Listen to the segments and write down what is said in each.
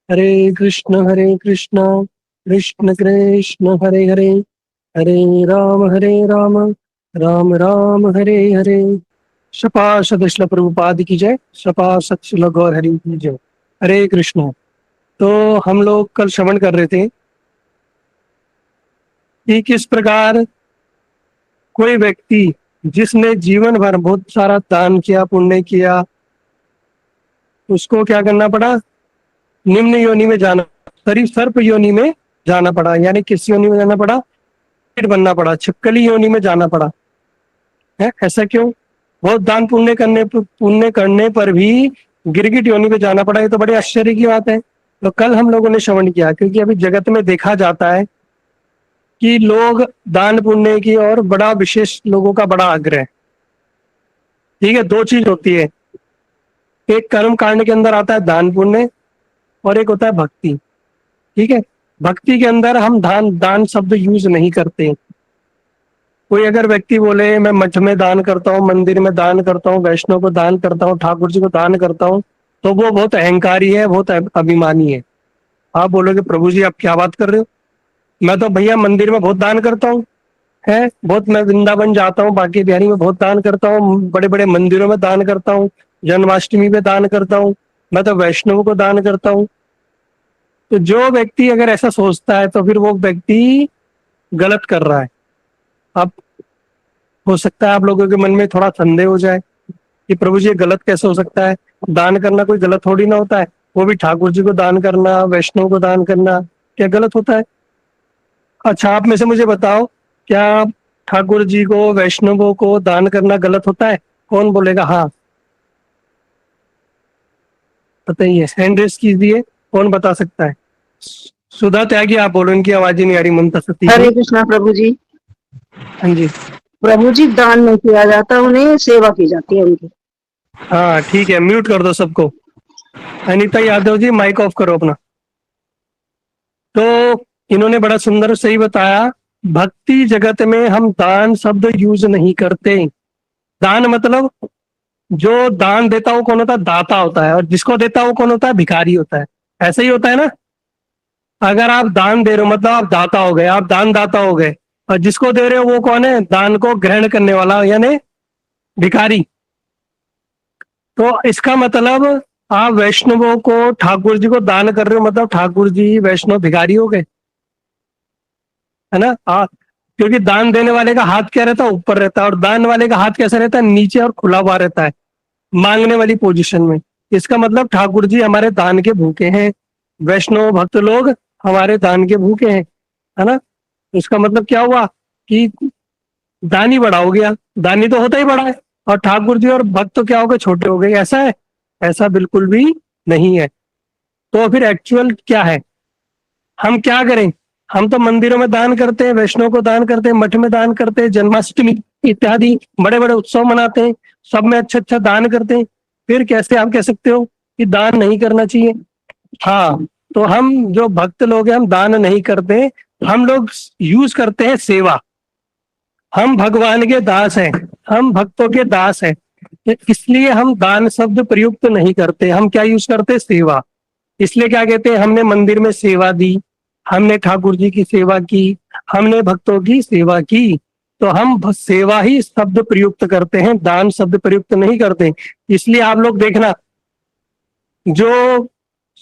हरे कृष्ण कृष्ण कृष्ण हरे हरे, हरे राम राम राम हरे हरे। शपाशद शिल प्रभुपाद की जय, शपाशद शिल गौर हरि की जय। हरे कृष्ण। तो हम लोग कल श्रवण कर रहे थे कि किस प्रकार कोई व्यक्ति जिसने जीवन भर बहुत सारा दान किया, पुण्य किया, उसको क्या करना पड़ा? निम्न योनि में जाना, सर्प योनि में जाना पड़ा। यानी किस योनि में जाना पड़ा? कीट बनना पड़ा, छिपकली योनि में जाना पड़ा है। ऐसा क्यों? बहुत दान पुण्य करने पर भी गिरगिट योनि में जाना पड़ा। ये तो बड़े आश्चर्य की बात है। तो कल हम लोगों ने श्रवण किया, क्योंकि अभी जगत में देखा जाता है कि लोग दान पुण्य की और बड़ा विशेष लोगों का बड़ा आग्रह। ठीक है, दो चीज होती है, एक कर्म कांड के अंदर आता है दान पुण्य, और एक होता है भक्ति। ठीक है, भक्ति के अंदर हम दान दान शब्द यूज नहीं करते। कोई अगर व्यक्ति बोले मैं मठ में दान करता हूँ, मंदिर में दान करता हूँ, वैष्णव को दान करता हूँ, ठाकुर जी को दान करता हूँ, तो वो बहुत अहंकारी है, बहुत अभिमानी है। आप बोलोगे प्रभु जी आप क्या बात कर रहे हो, मैं तो भैया मंदिर में बहुत दान करता हूँ, है बहुत, मैं वृंदावन जाता हूँ, बाकी बिहारी में बहुत दान करता हूँ, बड़े बड़े मंदिरों में दान करता हूँ, जन्माष्टमी में दान करता हूँ, मैं तो वैष्णव को दान करता हूँ। तो जो व्यक्ति अगर ऐसा सोचता है तो फिर वो व्यक्ति गलत कर रहा है। अब हो सकता है आप लोगों के मन में थोड़ा संदेह हो जाए कि प्रभु जी ये गलत कैसे हो सकता है, दान करना कोई गलत थोड़ी ना होता है, वो भी ठाकुर जी को दान करना, वैष्णव को दान करना क्या गलत होता है? अच्छा, आप में से मुझे बताओ, क्या ठाकुर जी को, वैष्णवों को दान करना गलत होता है? कौन बोलेगा हाँ? बताइए, हैंड रेस कीजिए, कौन बता सकता है? सुधा त्यागी आप बोलो, इनकी आवाज ही नहीं आ रही ममता सती की। हरे कृष्णा प्रभु जी। हाँ जी। प्रभु जी दान नहीं किया जाता, उन्हें सेवा की जाती है उनकी। हाँ ठीक है, म्यूट कर दो सबको। अनीता यादव जी माइक ऑफ करो अपना। तो इन्होंने बड़ा सुंदर सही बताया, भक्ति जगत में हम दान शब्द यूज नहीं करते। दान मतलब, जो दान देता है वो कौन होता है? दाता होता है। और जिसको देता है वो कौन होता है? भिखारी होता है। ऐसा ही होता है ना? अगर आप दान दे रहे हो मतलब आप दाता हो गए, आप दान दाता हो गए। और जिसको दे रहे हो वो कौन है? दान को ग्रहण करने वाला, यानी भिखारी। तो इसका मतलब आप वैष्णवों को, ठाकुर जी को दान कर रहे हो, मतलब ठाकुर जी वैष्णव भिखारी हो गए, है ना? क्योंकि दान देने वाले का हाथ क्या रहता है? ऊपर रहता है। और दान वाले का हाथ कैसा रहता है? नीचे और खुला हुआ रहता है, मांगने वाली पोजीशन में। इसका मतलब ठाकुर जी हमारे दान के भूखे हैं, वैष्णव भक्त लोग हमारे दान के भूखे हैं, है ना? इसका मतलब क्या हुआ कि दानी बड़ा हो गया, दानी तो होता ही बड़ा है, और ठाकुर जी और भक्त तो क्या हो गए? छोटे हो गए। ऐसा है? ऐसा बिल्कुल भी नहीं है। तो फिर एक्चुअल क्या है? हम क्या करें? हम तो मंदिरों में दान करते हैं, वैष्णव को दान करते हैं, मठ में दान करते हैं, जन्माष्टमी इत्यादि बड़े बड़े उत्सव मनाते हैं, सब में अच्छा अच्छा दान करते हैं। फिर कैसे आप कह सकते हो कि दान नहीं करना चाहिए? हाँ, तो हम जो भक्त लोग हैं हम दान नहीं करते, हम लोग यूज करते हैं सेवा। हम भगवान के दास हैं, हम भक्तों के दास हैं, इसलिए हम दान शब्द प्रयुक्त नहीं करते। हम क्या यूज करते? सेवा। इसलिए क्या कहते हैं? हमने मंदिर में सेवा दी, हमने ठाकुर जी की सेवा की, हमने भक्तों की सेवा की। तो हम सेवा ही शब्द प्रयुक्त करते हैं, दान शब्द प्रयुक्त नहीं करते। इसलिए आप लोग देखना, जो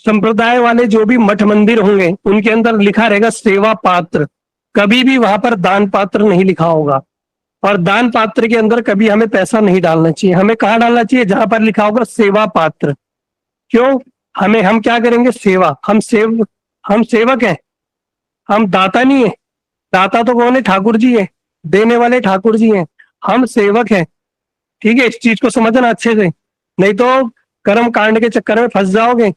संप्रदाय वाले जो भी मठ मंदिर होंगे उनके अंदर लिखा रहेगा सेवा पात्र, कभी भी वहां पर दान पात्र नहीं लिखा होगा। और दान पात्र के अंदर कभी हमें पैसा नहीं डालना चाहिए। हमें कहाँ डालना चाहिए? जहां पर लिखा होगा सेवा पात्र। क्यों? हम क्या करेंगे? सेवा। हम सेवक हैं, हम दाता नहीं है। दाता तो कौन है? ठाकुर जी है, देने वाले ठाकुर जी हैं, हम सेवक हैं। ठीक है, इस चीज को समझना अच्छे से, नहीं तो कर्म कांड के चक्कर में फंस जाओगे।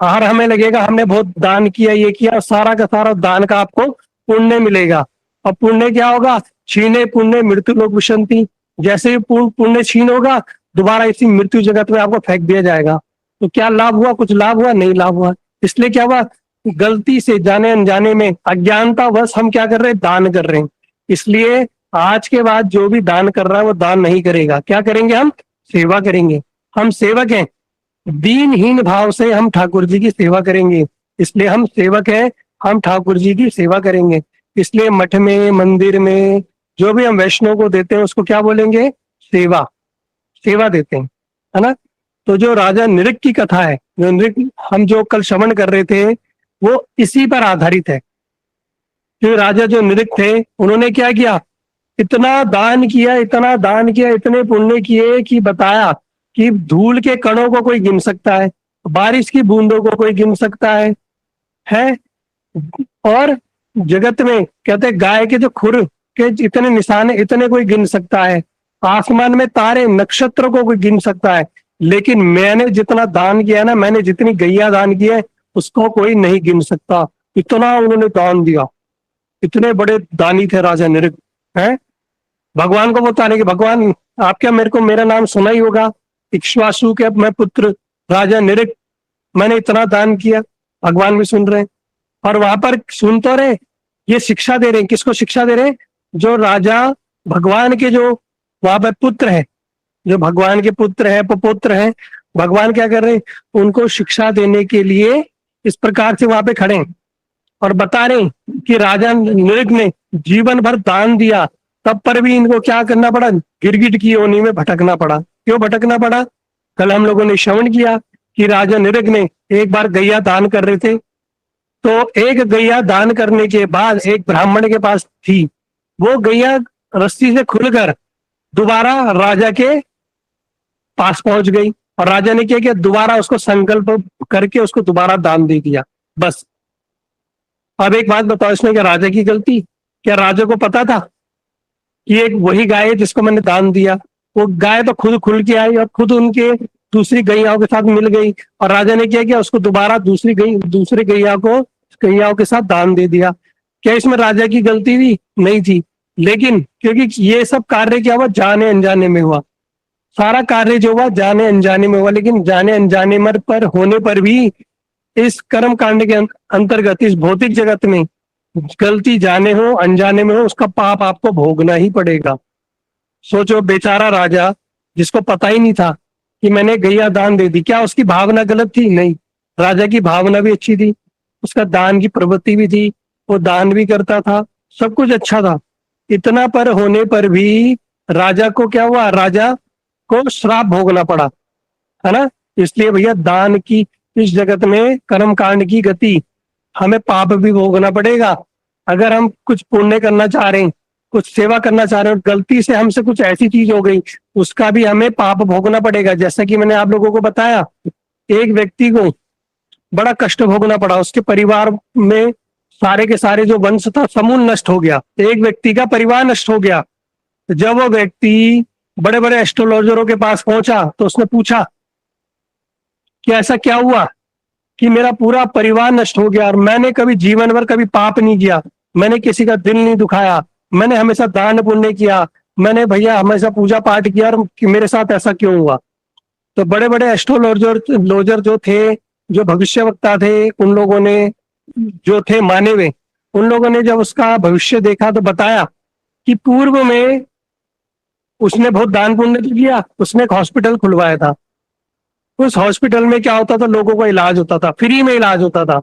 और हमें लगेगा हमने बहुत दान किया, ये किया, सारा का सारा दान का आपको पुण्य मिलेगा। और पुण्य क्या होगा? छीने पुण्य मृत्यु लोक विशंति। जैसे ही पुण्य छीन होगा, दोबारा इसी मृत्यु जगत में आपको फेंक दिया जाएगा। तो क्या लाभ हुआ? कुछ लाभ हुआ? नहीं लाभ हुआ। इसलिए क्या हुआ? गलती से, जाने अनजाने में, अज्ञानता बस हम क्या कर रहे हैं? दान कर रहे हैं। इसलिए आज के बाद जो भी दान कर रहा है वो दान नहीं करेगा। क्या करेंगे? हम सेवा करेंगे। हम सेवक हैं, दीनहीन भाव से हम ठाकुर जी की सेवा करेंगे। इसलिए हम सेवक हैं, हम ठाकुर जी की सेवा करेंगे। इसलिए मठ में, मंदिर में जो भी हम वैष्णव को देते हैं उसको क्या बोलेंगे? सेवा, सेवा देते हैं, है ना। तो जो राजा नृग की कथा है, जो नृग हम जो कल श्रवण कर रहे थे, वो इसी पर आधारित है। जो राजा जो नृग थे, उन्होंने क्या किया? इतना दान किया, इतना दान किया, इतने पुण्य किए कि बताया कि धूल के कणों को कोई गिन सकता है, बारिश की बूंदों को कोई गिन सकता है। और जगत में कहते हैं गाय के जो खुर के इतने निशान है, इतने कोई गिन सकता है। आसमान में तारे नक्षत्रों को कोई गिन सकता है। लेकिन मैंने जितना दान किया ना, मैंने जितनी गैया दान की है, उसको कोई नहीं गिन सकता। इतना उन्होंने दान दिया, इतने बड़े दानी थे राजा नृग। हैं, भगवान को बताने कि भगवान आप क्या मेरे को मेरा नाम सुना ही होगा, इक्ष्वाकु के मैं पुत्र राजा नृग, मैंने इतना दान किया। भगवान भी सुन रहे हैं और वहां पर सुन तो रहे, ये शिक्षा दे रहे हैं। किसको शिक्षा दे रहे हैं? जो राजा भगवान के जो वहां पर पुत्र है, जो भगवान के पुत्र है, पुत्र है, भगवान क्या कर रहे हैं? उनको शिक्षा देने के लिए इस प्रकार से वहां पे खड़े हैं और बता रहे हैं कि राजा नृग ने जीवन भर दान दिया, तब पर भी इनको क्या करना पड़ा? गिरगिट की योनि में भटकना पड़ा। क्यों भटकना पड़ा? कल हम लोगों ने श्रवण किया कि राजा नृग ने एक बार गैया दान कर रहे थे, तो एक गैया दान करने के बाद एक ब्राह्मण के पास थी, वो गैया रस्सी से खुलकर दोबारा राजा के पास पहुंच गई और राजा ने क्या किया? दोबारा उसको संकल्प करके उसको दोबारा दान दे दिया। बस। अब एक बात बताओ, इसमें क्या राजा की गलती? क्या राजा को पता था कि एक वही गाय है जिसको मैंने दान दिया? वो गाय तो खुद खुल के आई और खुद उनके दूसरी गैयाओं के साथ मिल गई और राजा ने क्या किया? उसको दोबारा दूसरी गैयाओं के साथ दान दे दिया। क्या इसमें राजा की गलती थी? नहीं थी। लेकिन क्योंकि ये सब कार्य क्या हुआ? जाने अनजाने में हुआ। सारा कार्य जो हुआ जाने अनजाने में हुआ। लेकिन जाने अनजाने मर पर होने पर भी इस कर्म कांड के अंतर्गत इस भौतिक जगत में गलती जाने हो अनजाने में हो, उसका पाप आपको भोगना ही पड़ेगा। सोचो, बेचारा राजा जिसको पता ही नहीं था कि मैंने गैया दान दे दी, क्या उसकी भावना गलत थी? नहीं, राजा की भावना भी अच्छी थी, उसका दान की प्रवृत्ति भी थी, वो दान भी करता था, सब कुछ अच्छा था। इतना पर होने पर भी राजा को क्या हुआ? राजा को श्राप भोगना पड़ा, है ना। इसलिए भैया दान की इस जगत में कर्म कांड की गति, हमें पाप भी भोगना पड़ेगा। अगर हम कुछ पुण्य करना चाह रहे हैं, कुछ सेवा करना चाह रहे हैं, गलती से हमसे कुछ ऐसी चीज हो गई, उसका भी हमें पाप भोगना पड़ेगा। जैसा कि मैंने आप लोगों को बताया, एक व्यक्ति को बड़ा कष्ट भोगना पड़ा, उसके परिवार में सारे के सारे जो वंश था समूल नष्ट हो गया, एक व्यक्ति का परिवार नष्ट हो गया। जब वो व्यक्ति बड़े बड़े एस्ट्रोलॉजरों के पास पहुंचा तो उसने पूछा कि ऐसा क्या हुआ कि मेरा पूरा परिवार नष्ट हो गया और मैंने कभी जीवन भर कभी पाप नहीं किया, मैंने किसी का दिल नहीं दुखाया, मैंने हमेशा दान पुण्य किया, मैंने भैया हमेशा पूजा पाठ किया, और कि मेरे साथ ऐसा क्यों हुआ? तो बड़े बड़े एस्ट्रोलॉजर जो थे, जो भविष्यवक्ता थे, उन लोगों ने जो थे माने हुए, उन लोगों ने जब उसका भविष्य देखा तो बताया कि पूर्व में उसने बहुत दान पुण्य तो किया, उसने एक हॉस्पिटल खुलवाया था। उस हॉस्पिटल में क्या होता था? लोगों को इलाज होता था, फ्री में इलाज होता था,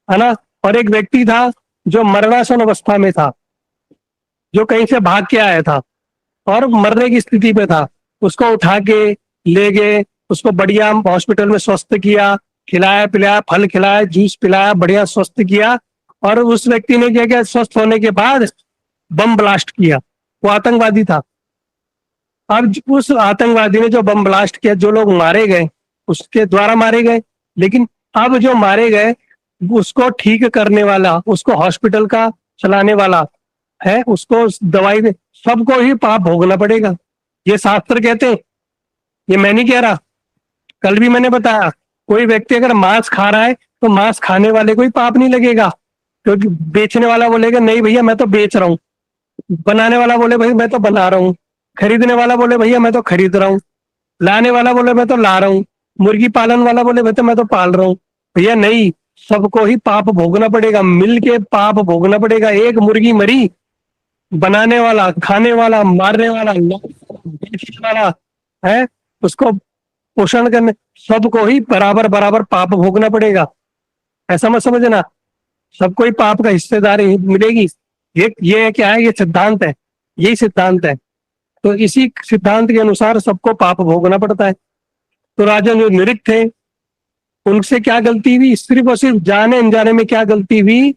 है ना। और एक व्यक्ति था जो मरणासन अवस्था में था, जो कहीं से भाग के आया था और मरने की स्थिति पे था, उसको उठा के ले गए, उसको बढ़िया हॉस्पिटल में स्वस्थ किया, खिलाया पिलाया, फल खिलाया, जूस पिलाया, बढ़िया स्वस्थ किया। और उस व्यक्ति ने क्या किया? स्वस्थ होने के बाद बम ब्लास्ट किया। वो आतंकवादी था। अब उस आतंकवादी ने जो बम ब्लास्ट किया, जो लोग मारे गए उसके द्वारा मारे गए, लेकिन अब जो मारे गए उसको ठीक करने वाला, उसको हॉस्पिटल का चलाने वाला है, उसको दवाई दे, सबको ही पाप भोगना पड़ेगा। ये शास्त्र कहते हैं, ये मैं नहीं कह रहा। कल भी मैंने बताया, कोई व्यक्ति अगर मांस खा रहा है तो मांस खाने वाले को ही पाप नहीं लगेगा, क्योंकि बेचने वाला बोलेगा नहीं भैया मैं तो बेच रहा हूँ, बनाने वाला बोले भाई मैं तो बना रहा हूँ, खरीदने वाला बोले भैया मैं तो खरीद रहा हूँ, लाने वाला बोले मैं तो ला रहा हूँ, मुर्गी पालन वाला बोले भाई तो मैं तो पाल रहा हूँ। भैया नहीं, सबको ही पाप भोगना पड़ेगा, मिल के पाप भोगना पड़ेगा। एक मुर्गी मरी, बनाने वाला, खाने वाला, मारने वाला, बेचने वाला है, उसको पोषण करने, सबको ही बराबर बराबर पाप भोगना पड़ेगा, ऐसा मत समझना सबको ही पाप का हिस्सेदारी मिलेगी। ये क्या है, ये सिद्धांत है, यही सिद्धांत है। तो इसी सिद्धांत के अनुसार सबको पाप भोगना पड़ता है। तो राजा जो निऋक्त थे उनसे क्या गलती हुई, सिर्फ और सिर्फ जाने अनजाने में क्या गलती हुई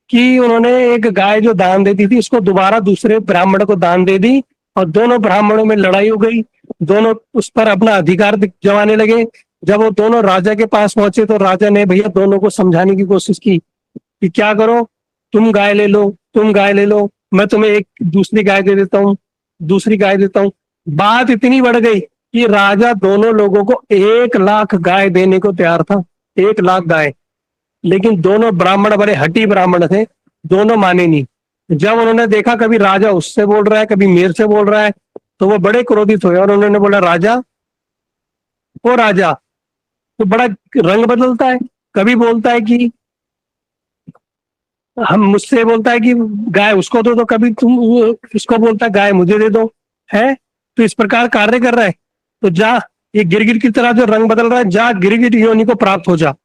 कि उन्होंने एक गाय जो दान देती थी उसको दोबारा दूसरे ब्राह्मण को दान दे दी, और दोनों ब्राह्मणों में लड़ाई हो गई। दोनों उस पर अपना अधिकार जमाने लगे। जब वो दोनों राजा के पास पहुंचे तो राजा ने भैया दोनों को समझाने की कोशिश की कि क्या करो, तुम गाय ले लो, तुम गाय ले लो, मैं तुम्हें एक दूसरी गाय दे देता हूँ, दूसरी गाय देता हूँ। बात इतनी बढ़ गई कि राजा दोनों लोगों को 1 लाख गाय देने को तैयार था, 1 लाख गाय। लेकिन दोनों ब्राह्मण बड़े हठी ब्राह्मण थे, दोनों माने नहीं। जब उन्होंने देखा कभी राजा उससे बोल रहा है कभी मेरे से बोल रहा है, तो वो बड़े क्रोधित हुए और उन्होंने बोला राजा, ओ राजा, तो बड़ा रंग बदलता है, कभी बोलता है कि हम मुझसे बोलता है कि गाय उसको दो, तो कभी तुम उसको बोलता है गाय मुझे दे दो, है तो इस प्रकार कार्य कर रहा है। तो जा, ये गिरगिट की तरह जो रंग बदल रहा है, जा गिरगिट योनि को प्राप्त हो जा।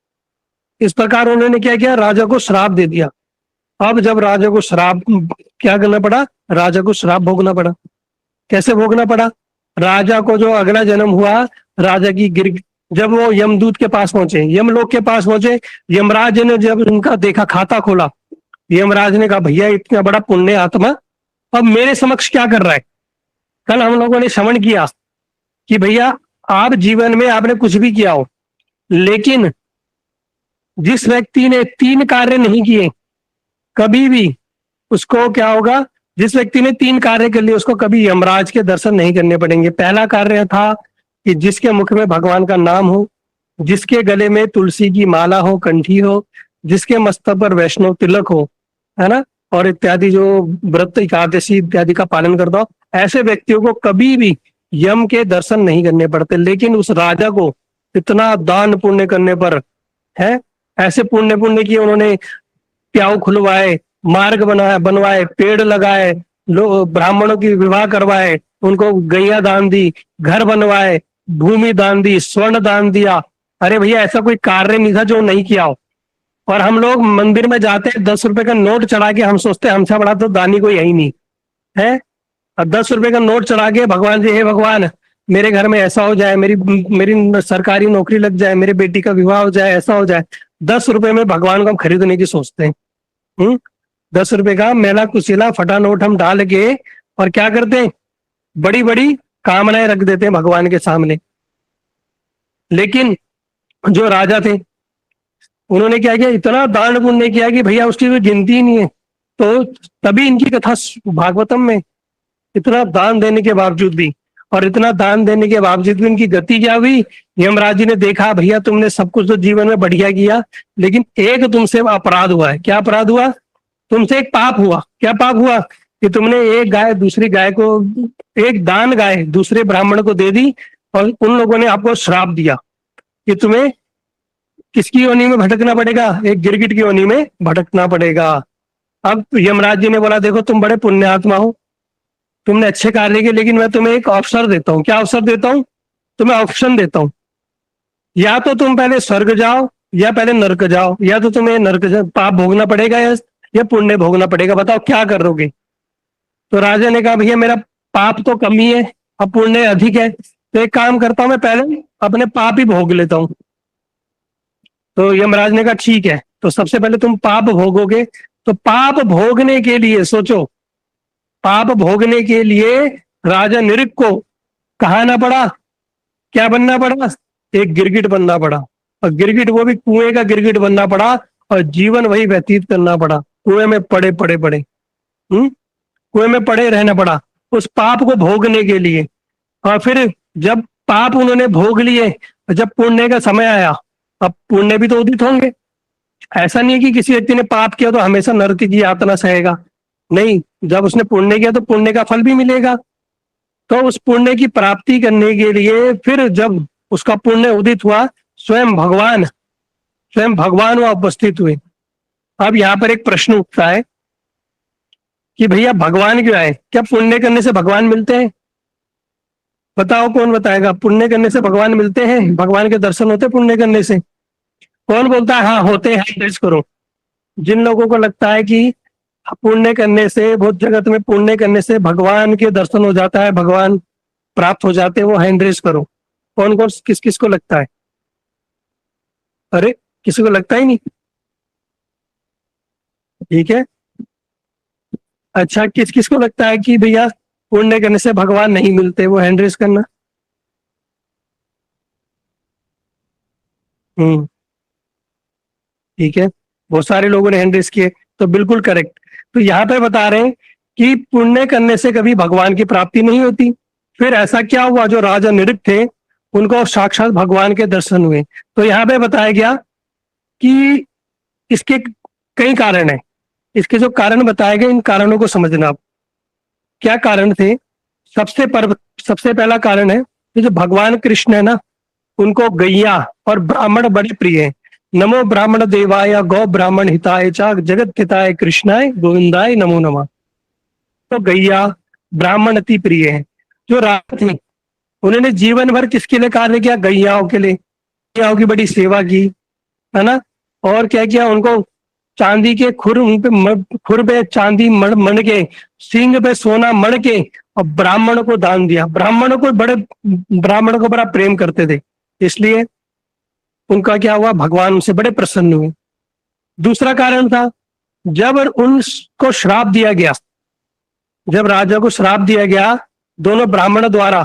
इस प्रकार उन्होंने क्या किया, राजा को श्राप दे दिया। अब जब राजा को श्राप क्या करना पड़ा, राजा को श्राप भोगना पड़ा। कैसे भोगना पड़ा, राजा को जो अगला जन्म हुआ, राजा की जब वो यमदूत के पास पहुंचे, यमलोक के पास पहुंचे, यमराज ने जब उनका देखा खाता खोला, यमराज ने कहा भैया इतना बड़ा पुण्य आत्मा अब मेरे समक्ष क्या कर रहा है। कल हम लोगों ने श्रवण किया कि भैया आप जीवन में आपने कुछ भी किया हो, लेकिन जिस व्यक्ति ने 3 कार्य नहीं किए कभी भी उसको क्या होगा, जिस व्यक्ति ने 3 कार्य कर लिए उसको कभी यमराज के दर्शन नहीं करने पड़ेंगे। पहला कार्य था कि जिसके मुख में भगवान का नाम हो, जिसके गले में तुलसी की माला हो, कंठी हो, जिसके मस्तक पर वैष्णव तिलक हो, है ना, और इत्यादि जो व्रत एकादशी इत्यादि का पालन करता हो, ऐसे व्यक्तियों को कभी भी यम के दर्शन नहीं करने पड़ते। लेकिन उस राजा को इतना दान पुण्य करने पर, है ऐसे पुण्य पुण्य किए उन्होंने, प्याऊ खुलवाए, मार्ग बनवाए, पेड़ लगाए, ब्राह्मणों की विवाह करवाए, उनको गैया दान दी, घर बनवाए, भूमि दान दी, स्वर्ण दान दिया। अरे भैया ऐसा कोई कार्य नहीं था जो नहीं किया हो। और हम लोग मंदिर में जाते हैं 10 रुपए का नोट चढ़ा के, हम सोचते हैं हमसे बड़ा तो दानी कोई है ही नहीं है। और 10 रुपए का नोट चढ़ा के भगवान जी, हे भगवान मेरे घर में ऐसा हो जाए, मेरी मेरी सरकारी नौकरी लग जाए, मेरे बेटी का विवाह हो जाए, ऐसा हो जाए। 10 रुपए में भगवान को हम खरीदने की सोचते हैं। 10 रुपए का मेला कुचीला फटा नोट हम डाल के और क्या करते हैं, बड़ी बड़ी कामनाएं रख देते हैं भगवान के सामने। लेकिन जो राजा थे उन्होंने क्या किया, इतना दान पुण्य किया कि भैया उसकी कोई गिनती ही नहीं है। तो तभी इनकी कथा भागवतम में, इतना दान देने के बावजूद भी, और इतना दान देने के बावजूद भी इनकी गति क्या हुई, यमराज जी ने देखा भैया तुमने सब कुछ तो जीवन में बढ़िया किया, लेकिन एक तुमसे अपराध हुआ है। क्या अपराध हुआ, तुमसे एक पाप हुआ। क्या पाप हुआ कि तुमने एक गाय दूसरी गाय को, एक दान गाय दूसरे ब्राह्मण को दे दी, और उन लोगों ने आपको श्राप दिया कि तुम्हें किसकी योनि में भटकना पड़ेगा, एक गिरगिट की योनि में भटकना पड़ेगा। अब यमराज जी ने बोला देखो तुम बड़े पुण्यात्मा हो, तुमने अच्छे कार्य किए, लेकिन मैं तुम्हें एक अवसर देता हूँ। क्या अवसर देता हूँ, तुम्हें ऑप्शन देता हूँ, या तो तुम पहले स्वर्ग जाओ या पहले नरक जाओ, या तो तुम्हें नरक पाप भोगना पड़ेगा या पुण्य भोगना पड़ेगा, बताओ क्या करोगे। तो राजा ने कहा भैया मेरा पाप तो कम ही है और पुण्य अधिक है, तो एक काम करता हूं मैं पहले अपने पाप ही भोग लेता हूं। तो यमराज ने कहा ठीक है, तो सबसे पहले तुम पाप भोगोगे। तो पाप भोगने के लिए सोचो, पाप भोगने के लिए राजा निऋक्त को कहा ना पड़ा, क्या बनना पड़ा, एक गिरगिट बनना पड़ा, और गिरगिट वो भी कुएं का गिरगिट बनना पड़ा, और जीवन वही व्यतीत करना पड़ा, कुएं में पड़े पड़े पड़े कुएं में पड़े रहना पड़ा उस पाप को भोगने के लिए। और फिर जब पाप उन्होंने भोग लिए, जब पुण्य का समय आया, अब पुण्य भी तो उदित होंगे। ऐसा नहीं है कि किसी व्यक्ति ने पाप किया तो हमेशा नरक की यातना सहेगा, नहीं, जब उसने पुण्य किया तो पुण्य का फल भी मिलेगा। तो उस पुण्य की प्राप्ति करने के लिए फिर जब उसका पुण्य उदित हुआ, स्वयं भगवान वहां उपस्थित हुए। अब यहाँ पर एक प्रश्न उठता है कि भैया भगवान क्यों आए, क्या पुण्य करने से भगवान मिलते हैं? बताओ कौन बताएगा, पुण्य करने से भगवान मिलते हैं? भगवान के दर्शन होते पुण्य करने से? कौन बोलता है हाँ होते हैं, टेस्ट करो। जिन लोगों को लगता है कि पुण्य करने से, बहुत जगत में पुण्य करने से भगवान के दर्शन हो जाता है, भगवान प्राप्त हो जाते हैं, वो हैंड रेस करो। कौन कौन, किस किस को लगता है? अरे किसी को लगता ही नहीं। ठीक है, अच्छा किस किस को लगता है कि भैया पुण्य करने से भगवान नहीं मिलते, वो हैंड रेस करना। हम्म, ठीक है, बहुत सारे लोगों ने हैंड रेस किए, तो बिल्कुल करेक्ट। तो यहाँ पे बता रहे हैं कि पुण्य करने से कभी भगवान की प्राप्ति नहीं होती। फिर ऐसा क्या हुआ, जो राजा नृप थे उनको साक्षात भगवान के दर्शन हुए। तो यहाँ पे बताया गया कि इसके कई कारण हैं। इसके जो कारण बताए गए, इन कारणों को समझना आप। क्या कारण थे? सबसे पहला कारण है कि जो भगवान कृष्ण है ना, उनको गैया और ब्राह्मण बड़े प्रिय हैं। नमो ब्राह्मण देवाय गौ ब्राह्मण हिताय च जगत हिताय कृष्णाय गोविंदाय नमो नमः। तो गैया ब्राह्मण अति प्रिय हैं। जो राजा थे उन्होंने जीवन भर किसके लिए कार्य किया? गैयाओं के लिए, गैयाओं की बड़ी सेवा की, है ना। और क्या किया? उनको चांदी के खुर, उन पे खुर पे चांदी मण के, सींग पे सोना मण के, और ब्राह्मणों को दान दिया। ब्राह्मणों को बड़ा प्रेम करते थे, इसलिए उनका क्या हुआ, भगवान उनसे बड़े प्रसन्न हुए। दूसरा कारण था, जब उनको श्राप दिया गया, जब राजा को श्राप दिया गया दोनों ब्राह्मणों द्वारा,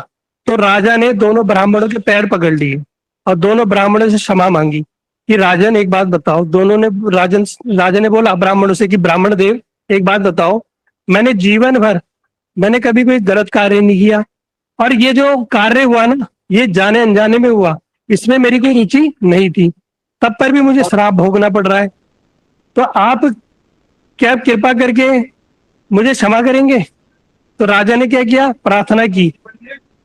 तो राजा ने दोनों ब्राह्मणों के पैर पकड़ लिए और दोनों ब्राह्मणों से क्षमा मांगी कि राजन एक बात बताओ। दोनों ने राजा ने बोला ब्राह्मणों से कि ब्राह्मण देव एक बात बताओ, मैंने जीवन भर मैंने कभी कोई गलत कार्य नहीं किया, और ये जो कार्य हुआ ना, ये जाने अनजाने में हुआ, इसमें मेरी कोई रुचि नहीं थी, तब पर भी मुझे श्राप भोगना पड़ रहा है। तो आप क्या कृपा करके मुझे क्षमा करेंगे? तो राजा ने क्या किया? प्रार्थना की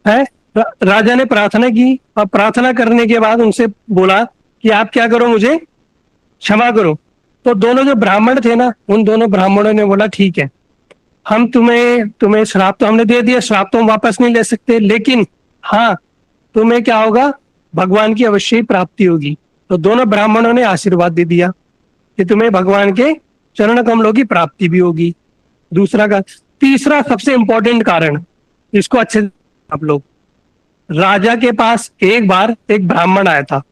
है। राजा ने प्रार्थना की, और प्रार्थना करने के बाद उनसे बोला कि आप क्या करो, मुझे क्षमा करो। तो दोनों जो ब्राह्मण थे ना, उन दोनों ब्राह्मणों ने बोला ठीक है, हम तुम्हें श्राप तो हमने दे दिया, श्राप तो हम वापस नहीं ले सकते, लेकिन हाँ तुम्हें क्या होगा, भगवान की अवश्य ही प्राप्ति होगी। तो दोनों ब्राह्मणों ने आशीर्वाद दे दिया कि तुम्हें भगवान के चरण कमलों की प्राप्ति भी होगी। दूसरा का तीसरा सबसे इंपॉर्टेंट कारण, इसको अच्छे से आप लोग, राजा के पास एक बार एक ब्राह्मण आया था।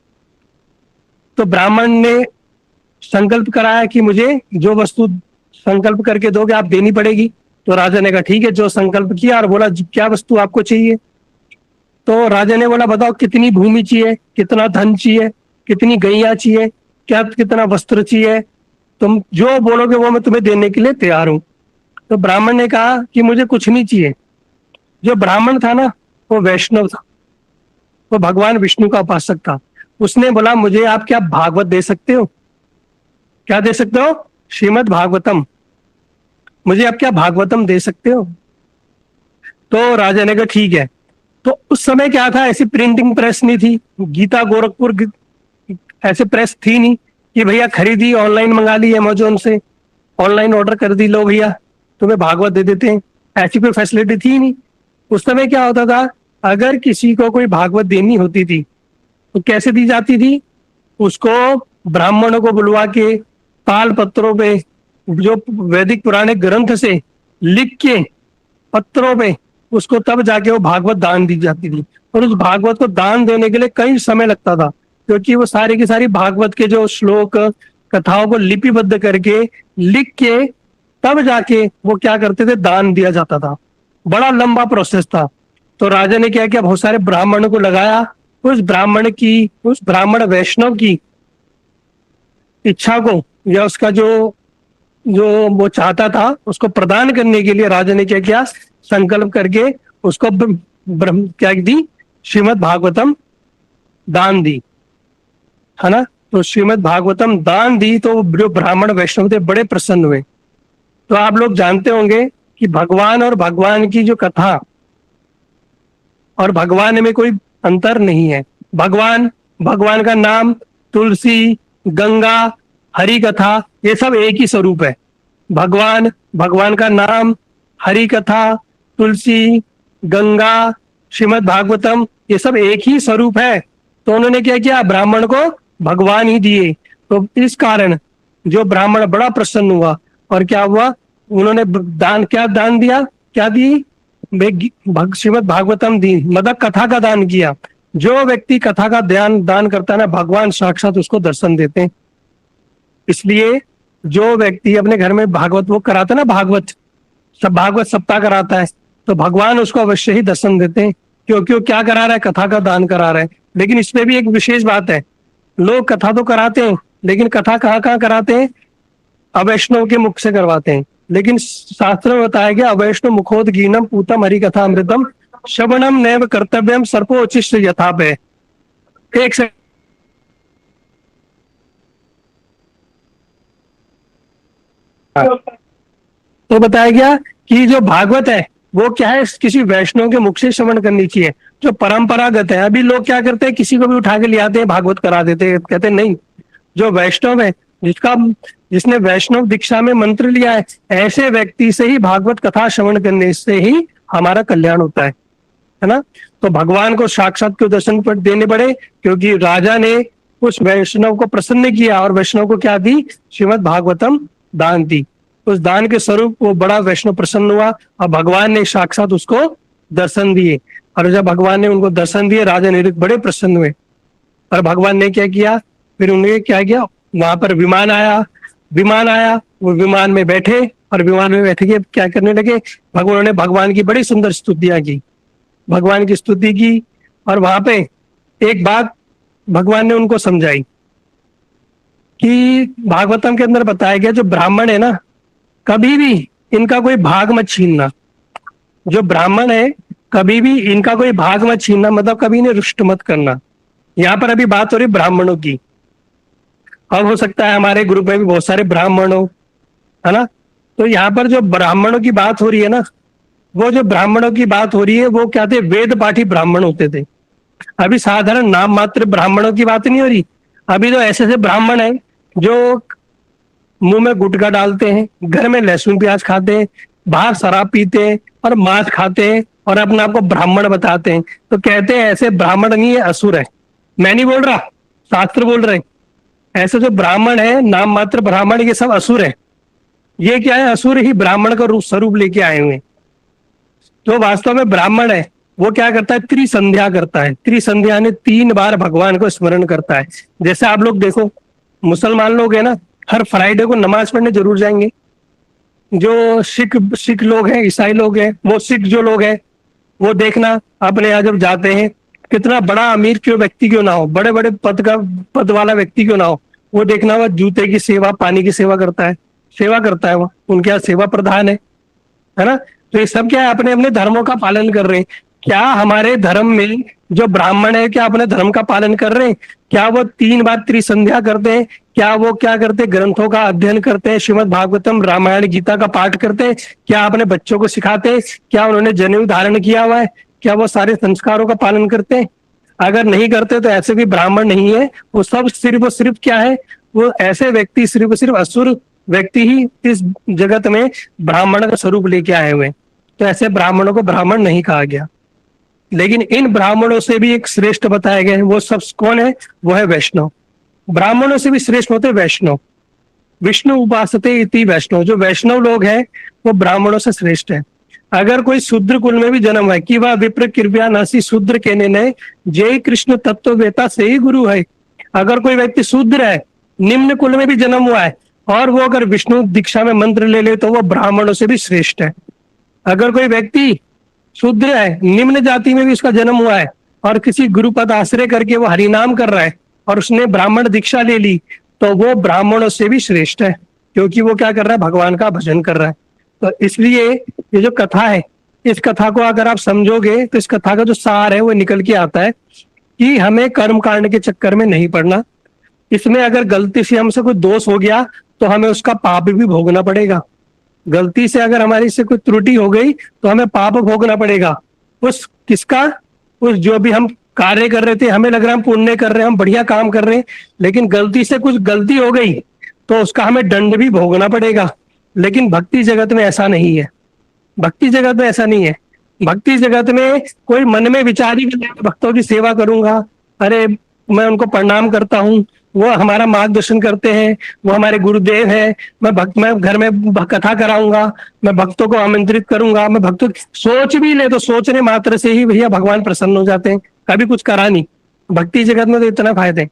तो ब्राह्मण ने संकल्प कराया कि मुझे जो वस्तु संकल्प करके दोगे आप देनी पड़ेगी। तो राजा ने कहा ठीक है, जो संकल्प किया, और बोला क्या वस्तु आपको चाहिए? तो राजा ने बोला बताओ कितनी भूमि चाहिए, कितना धन चाहिए, कितनी गैया चाहिए, क्या कितना वस्त्र चाहिए, तुम जो बोलोगे वो मैं तुम्हें देने के लिए तैयार हूं। तो ब्राह्मण ने कहा कि मुझे कुछ नहीं चाहिए। जो ब्राह्मण था ना, वो वैष्णव था, वो भगवान विष्णु का उपासक था। उसने बोला मुझे आप क्या भागवत दे सकते हो? क्या दे सकते हो? श्रीमद् भागवतम। मुझे आप क्या भागवतम दे सकते हो? तो राजा ने कहा ठीक है। तो उस समय क्या था, ऐसी प्रिंटिंग प्रेस नहीं थी, गीता गोरखपुर ऐसे प्रेस थी नहीं कि भैया खरीदी, ऑनलाइन मंगा ली अमेजोन से, ऑनलाइन ऑर्डर कर दी, लो भैया तुम्हें भागवत दे देते हैं। ऐसी कोई फैसिलिटी थी नहीं। उस समय क्या होता था, अगर किसी को कोई भागवत देनी होती थी तो कैसे दी जाती थी? उसको ब्राह्मणों को बुलवा के ताल पत्रों पे, जो वैदिक पुराने ग्रंथ से लिख के पत्रों पे, उसको तब जाके वो भागवत दान दी जाती थी। और उस भागवत को दान देने के लिए कई समय लगता था, क्योंकि वो सारी की सारी भागवत के जो श्लोक कथाओं को लिपिबद्ध करके लिख के तब जाके वो क्या करते थे, दान दिया जाता था। बड़ा लंबा प्रोसेस था। तो राजा ने क्या किया, बहुत सारे ब्राह्मणों को लगाया, उस ब्राह्मण वैष्णव की इच्छा को, या उसका जो जो वो चाहता था उसको प्रदान करने के लिए राजा ने क्या किया, संकल्प करके उसको क्या दी, श्रीमद् भागवतम दान दी, है ना। तो श्रीमद् भागवतम दान दी, तो जो ब्राह्मण वैष्णव थे बड़े प्रसन्न हुए। तो आप लोग जानते होंगे कि भगवान और भगवान की जो कथा और भगवान में कोई अंतर नहीं है। भगवान का नाम, तुलसी, गंगा, हरि कथा, ये सब एक ही स्वरूप है। भगवान का नाम, हरि कथा, तुलसी, गंगा, श्रीमद् भागवतम, ये सब एक ही स्वरूप है। तो उन्होंने क्या किया, ब्राह्मण को भगवान ही दिए। तो इस कारण जो ब्राह्मण बड़ा प्रसन्न हुआ, और क्या हुआ, उन्होंने दान, क्या दान दिया, क्या दी, श्रीमद भागवतम दी, मतलब कथा का दान किया। जो व्यक्ति कथा का ध्यान दान करता है ना, भगवान साक्षात उसको दर्शन देते हैं। इसलिए जो व्यक्ति अपने घर में भागवत वो कराता है ना, भागवत सप्ताह कराता है, तो भगवान उसको अवश्य ही दर्शन देते हैं, क्योंकि वो क्या करा रहा है, कथा का दान करा रहा है। लेकिन इसमें भी एक विशेष बात है, लोग कथा तो कराते हैं, लेकिन कथा कहाँ कहाँ कराते हैं, अवैष्णव के मुख से करवाते हैं। लेकिन शास्त्र में बताया गया, अवैष्णव मुखोदगीनम पूतम हरि कथा अमृतम श्रवणम नैव कर्तव्यम सर्पोचिष्ट यथापय। एक से तो बताया गया कि जो भागवत है वो क्या है, किसी वैष्णव के मुख से श्रवण करनी चाहिए, जो परंपरागत है। अभी लोग क्या करते हैं, किसी को भी उठा के ले आते हैं, भागवत करा देते हैं, कहते हैं नहीं, जो वैष्णव है, जिसने वैष्णव दीक्षा में मंत्र लिया है, ऐसे व्यक्ति से ही भागवत कथा श्रवण करने से ही हमारा कल्याण होता है ना। तो भगवान को साक्षात क्यों दर्शन पर देने पड़े, क्योंकि राजा ने उस वैष्णव को प्रसन्न किया, और वैष्णव को क्या दी, श्रीमद भागवतम दान दी। उस दान के स्वरूप वो बड़ा वैष्णव प्रसन्न हुआ, और भगवान ने साक्षात उसको दर्शन दिए। और जब भगवान ने उनको दर्शन दिए, राजा निरुक्त बड़े प्रसन्न हुए। और भगवान ने क्या किया, फिर उन्होंने क्या किया, वहां पर विमान आया, वो विमान में बैठे, और विमान में बैठ के क्या करने लगे, भगवान ने भगवान की बड़ी सुंदर स्तुतियां की, भगवान की स्तुति की। और वहां पे एक बात भगवान ने उनको समझाई कि भागवतम के अंदर बताया गया, जो ब्राह्मण है ना, कभी भी इनका कोई भाग मत छीनना। जो ब्राह्मण है, कभी भी इनका कोई भाग मत छीनना, मतलब कभी इन्हें रुष्ट मत करना। यहाँ पर अभी बात हो रही ब्राह्मणों की। अब हो सकता है हमारे ग्रुप में भी बहुत सारे ब्राह्मण हो, है ना। तो यहाँ पर जो ब्राह्मणों की बात हो रही है ना, वो जो ब्राह्मणों की बात हो रही है, वो क्या थे, वेद पाठी ब्राह्मण होते थे। अभी साधारण नाम मात्र ब्राह्मणों की बात नहीं हो रही। अभी तो ऐसे ऐसे ब्राह्मण हैं जो मुंह में गुटखा डालते हैं, घर में लहसुन प्याज खाते हैं, बाहर शराब पीते हैं और मांस खाते हैं, और अपने आप को ब्राह्मण बताते हैं। तो कहते हैं ऐसे ब्राह्मण नहीं है, असुर है। मैं नहीं बोल रहा, शास्त्र बोल रहे हैं। ऐसे जो ब्राह्मण है, नाम मात्र ब्राह्मण, ये सब असुर है। ये क्या है, असुर ही ब्राह्मण का रूप स्वरूप लेके आए हुए। जो वास्तव में ब्राह्मण है, वो क्या करता है, त्रिसंध्या करता है। त्रिसंध्या यानी 3 बार भगवान को स्मरण करता है। जैसे आप लोग देखो, मुसलमान लोग है ना, हर फ्राइडे को नमाज पढ़ने जरूर जाएंगे। जो सिख लोग हैं, ईसाई लोग हैं, वो सिख जो लोग हैं, वो देखना अपने यहाँ जब जाते हैं, कितना बड़ा अमीर क्यों व्यक्ति क्यों ना हो, बड़े बड़े पद वाला व्यक्ति क्यों ना हो, वो देखना, वो जूते की सेवा, पानी की सेवा करता है वो, उनके यहाँ सेवा प्रधान है ना। तो ये सब क्या है, अपने अपने धर्मों का पालन कर रहे हैं। क्या हमारे धर्म में जो ब्राह्मण है, क्या अपने धर्म का पालन कर रहे हैं? क्या वो 3 बार त्रिसंध्या करते हैं? क्या वो क्या करते हैं, ग्रंथों का अध्ययन करते हैं, श्रीमद भागवतम रामायण गीता का पाठ करते हैं? क्या अपने बच्चों को सिखाते हैं? क्या उन्होंने जनेऊ धारण किया हुआ है? क्या वो सारे संस्कारों का पालन करते हैं? अगर नहीं करते तो ऐसे भी ब्राह्मण नहीं है। वो सब सिर्फ क्या है, वो ऐसे व्यक्ति सिर्फ असुर व्यक्ति ही इस जगत में ब्राह्मण का स्वरूप लेके आए हुए। तो ऐसे ब्राह्मणों को ब्राह्मण नहीं कहा गया। लेकिन इन ब्राह्मणों से भी एक श्रेष्ठ बताया गया है। वो सब कौन है? वो है वैष्णव। ब्राह्मणों से भी श्रेष्ठ होते वैष्णव। विष्णु उपासते इति वैष्णव। जो वैष्णव लोग हैं वो ब्राह्मणों से श्रेष्ठ है। अगर कोई शूद्र कुल में भी जन्म है, कि वह विप्र कृपया नासी शूद्र कहने ने जय कृष्ण तत्व वेता से ही गुरु है। अगर कोई व्यक्ति शूद्र है, निम्न कुल में भी जन्म हुआ है, और वो अगर विष्णु दीक्षा में मंत्र ले तो वो ब्राह्मणों से भी श्रेष्ठ है। अगर कोई व्यक्ति शूद्र है, निम्न जाति में भी उसका जन्म हुआ है, और किसी गुरु पद आश्रय करके वो हरिनाम कर रहा है, और उसने ब्राह्मण दीक्षा ले ली, तो वो ब्राह्मणों से भी श्रेष्ठ है, क्योंकि वो क्या कर रहा है, भगवान का भजन कर रहा है। तो इसलिए ये जो कथा है, इस कथा को अगर आप समझोगे तो इस कथा का जो सार है वो निकल के आता है कि हमें कर्म कांड के चक्कर में नहीं पड़ना। इसमें अगर गलती से हमसे कोई दोष हो गया तो हमें उसका पाप भी भोगना पड़ेगा। गलती से अगर हमारी से कोई त्रुटि हो गई तो हमें पाप भोगना पड़ेगा। उस किसका? उस जो भी हम कार्य कर रहे थे, हमें लग रहा है हम पुण्य कर रहे हैं, हम बढ़िया काम कर रहे हैं, लेकिन गलती से कुछ गलती हो गई तो उसका हमें दंड भी भोगना पड़ेगा। लेकिन भक्ति जगत में ऐसा नहीं है। भक्ति जगत में ऐसा नहीं है। भक्ति जगत में कोई मन में विचार ही भक्तों की सेवा करूंगा, अरे मैं उनको प्रणाम करता हूँ, वो हमारा मार्गदर्शन करते हैं, वो हमारे गुरुदेव है। मैं घर में कथा कराऊंगा, मैं भक्तों को आमंत्रित करूंगा, मैं भक्तों सोच भी ले तो सोचने मात्र से ही भैया भगवान प्रसन्न हो जाते हैं। कभी कुछ करा नहीं, भक्ति जगत में तो इतना फायदे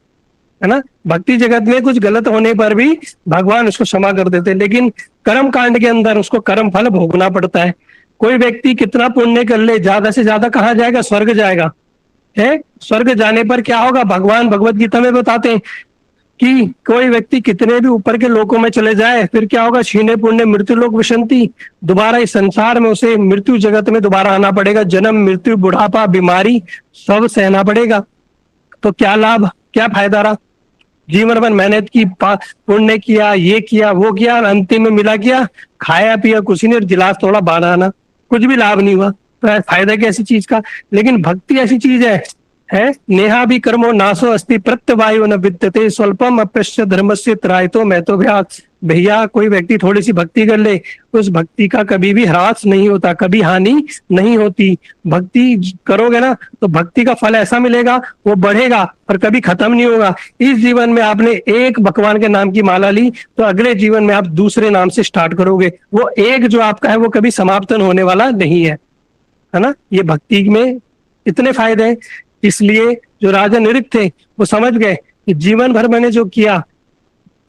है ना। भक्ति जगत में कुछ गलत होने पर भी भगवान उसको क्षमा कर देते हैं, लेकिन कर्म कांड के अंदर उसको कर्म फल भोगना पड़ता है। कोई व्यक्ति कितना पुण्य कर ले, ज्यादा से ज्यादा कहाँ जाएगा? स्वर्ग जाएगा। है स्वर्ग जाने पर क्या होगा? भगवान भगवत गीता में बताते हैं कि कोई व्यक्ति कितने भी ऊपर के लोकों में चले जाए, फिर क्या होगा? क्षीणे पुण्य मृत्यु लोक विशंति, दोबारा इस संसार में उसे मृत्यु जगत में दोबारा आना पड़ेगा। जन्म, मृत्यु, बुढ़ापा, बीमारी सब सहना पड़ेगा। तो क्या लाभ, क्या फायदा रहा? जीवन भर मेहनत की, पुण्य किया, ये किया, वो किया, और अंतिम में मिला क्या? खाया पिया कुछ नहीं, गिलास थोड़ा बांधा, कुछ भी लाभ नहीं हुआ। तो फायदा कैसी चीज का? लेकिन भक्ति ऐसी चीज है नेहा भी कर्मो नासो अस्ति प्रत्यवायो न विद्यते स्वल्पम अप्यस्य धर्मस्य त्रायतो मैं तो भैया कोई व्यक्ति थोड़ी सी भक्ति कर ले, उस भक्ति का कभी भी ह्रास नहीं होता, कभी हानि नहीं होती। भक्ति करोगे ना तो भक्ति का फल ऐसा मिलेगा, वो बढ़ेगा और कभी खत्म नहीं होगा। इस जीवन में आपने एक भगवान के नाम की माला ली तो अगले जीवन में आप दूसरे नाम से स्टार्ट करोगे। वो एक जो आपका है वो कभी समाप्त होने वाला नहीं है ना। ये भक्ति में इतने फायदे हैं, इसलिए जो राजा नृप थे वो समझ गए कि जीवन भर मैंने जो किया,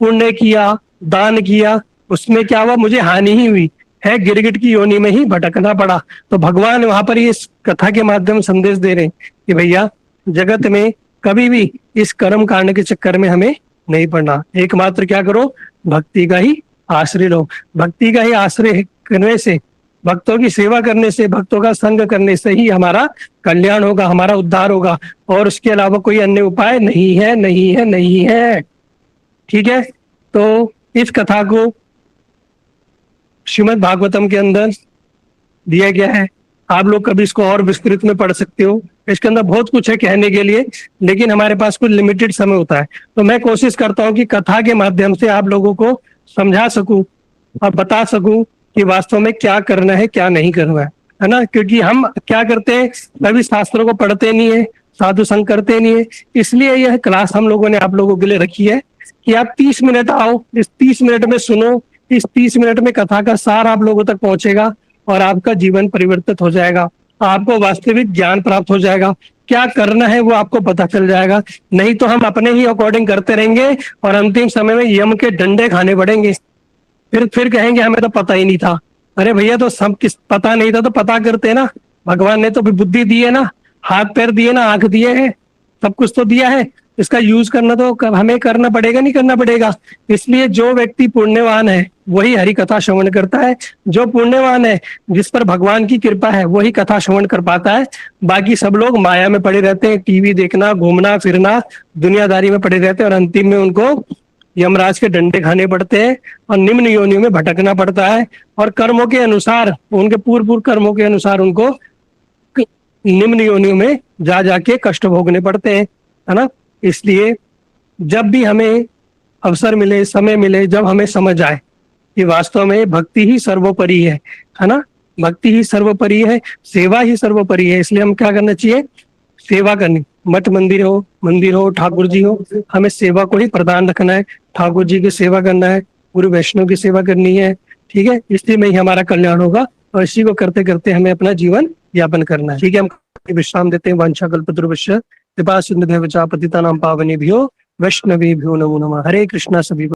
पुण्य किया, दान किया, उसमें क्या हुआ? मुझे हानि ही हुई है, गिरगिट की योनि में ही भटकना पड़ा। तो भगवान वहां पर इस कथा के माध्यम से संदेश दे रहे हैं कि भैया जगत में कभी भी इस कर्म कांड के चक्कर में हमें नहीं पड़ना। एकमात्र क्या करो? भक्ति का ही आश्रय लो। भक्ति का ही आश्रय करने से, भक्तों की सेवा करने से, भक्तों का संग करने से ही हमारा कल्याण होगा, हमारा उद्धार होगा, और उसके अलावा कोई अन्य उपाय नहीं है, नहीं है, नहीं है। ठीक है, तो इस कथा को श्रीमद् भागवतम के अंदर दिया गया है। आप लोग कभी इसको और विस्तृत में पढ़ सकते हो, इसके अंदर बहुत कुछ है कहने के लिए, लेकिन हमारे पास कुछ लिमिटेड समय होता है। तो मैं कोशिश करता हूँ कि कथा के माध्यम से आप लोगों को समझा सकूं और बता सकूं कि वास्तव में क्या करना है, क्या नहीं करना है ना। क्योंकि हम क्या करते हैं, कभी शास्त्रों को पढ़ते नहीं है, साधु संग करते नहीं है। इसलिए यह क्लास हम लोगों ने आप लोगों के लिए रखी है कि आप 30 मिनट आओ, इस 30 मिनट में सुनो, इस 30 मिनट में कथा का सार आप लोगों तक पहुंचेगा और आपका जीवन परिवर्तित हो जाएगा। आपको वास्तविक ज्ञान प्राप्त हो जाएगा, क्या करना है वो आपको पता चल जाएगा। नहीं तो हम अपने ही अकॉर्डिंग करते रहेंगे और अंतिम समय में यम के डंडे खाने पड़ेंगे। फिर कहेंगे हमें तो पता ही नहीं था। अरे भैया तो सब किस पता नहीं था तो पता करते ना। भगवान ने तो बुद्धि दी है ना, हाथ पैर दिए ना, आंख दिए है, सब कुछ तो दिया है। इसका यूज करना तो हमें करना पड़ेगा, नहीं करना पड़ेगा। इसलिए जो व्यक्ति पुण्यवान है वही हरि कथा श्रवण करता है। जो पुण्यवान है, जिस पर भगवान की कृपा है, वही कथा श्रवण कर पाता है। बाकी सब लोग माया में पड़े रहते हैं, टीवी देखना, घूमना फिरना, दुनियादारी में पड़े रहते हैं और अंतिम में उनको यमराज के डंडे खाने पड़ते हैं और निम्न योनियों में भटकना पड़ता है। और कर्मों के अनुसार, उनके पूर्व कर्मों के अनुसार उनको निम्न योनियों में जा जाके कष्ट भोगने पड़ते हैं, है ना। इसलिए जब भी हमें अवसर मिले, समय मिले, जब हमें समझ आए कि वास्तव में भक्ति ही सर्वोपरि है ना, भक्ति ही सर्वोपरि है, सेवा ही सर्वोपरि है। इसलिए हम क्या करना चाहिए? सेवा करनी। मठ मंदिर हो, ठाकुर जी हो, हमें सेवा को ही प्रधान रखना है। ठाकुर जी की सेवा करना है, गुरु वैष्णव की सेवा करनी है। ठीक है, इसलिए में ही हमारा कल्याण होगा और इसी को करते करते हमें अपना जीवन यापन करना है। ठीक है, हम विश्राम देते हैं। वांछा कल्पतरुभ्यश्च कृपा सिंधुभ्यो पतितानां पावनेभ्यो वैष्णवेभ्यो नमो नमः। हरे कृष्णा। सभी को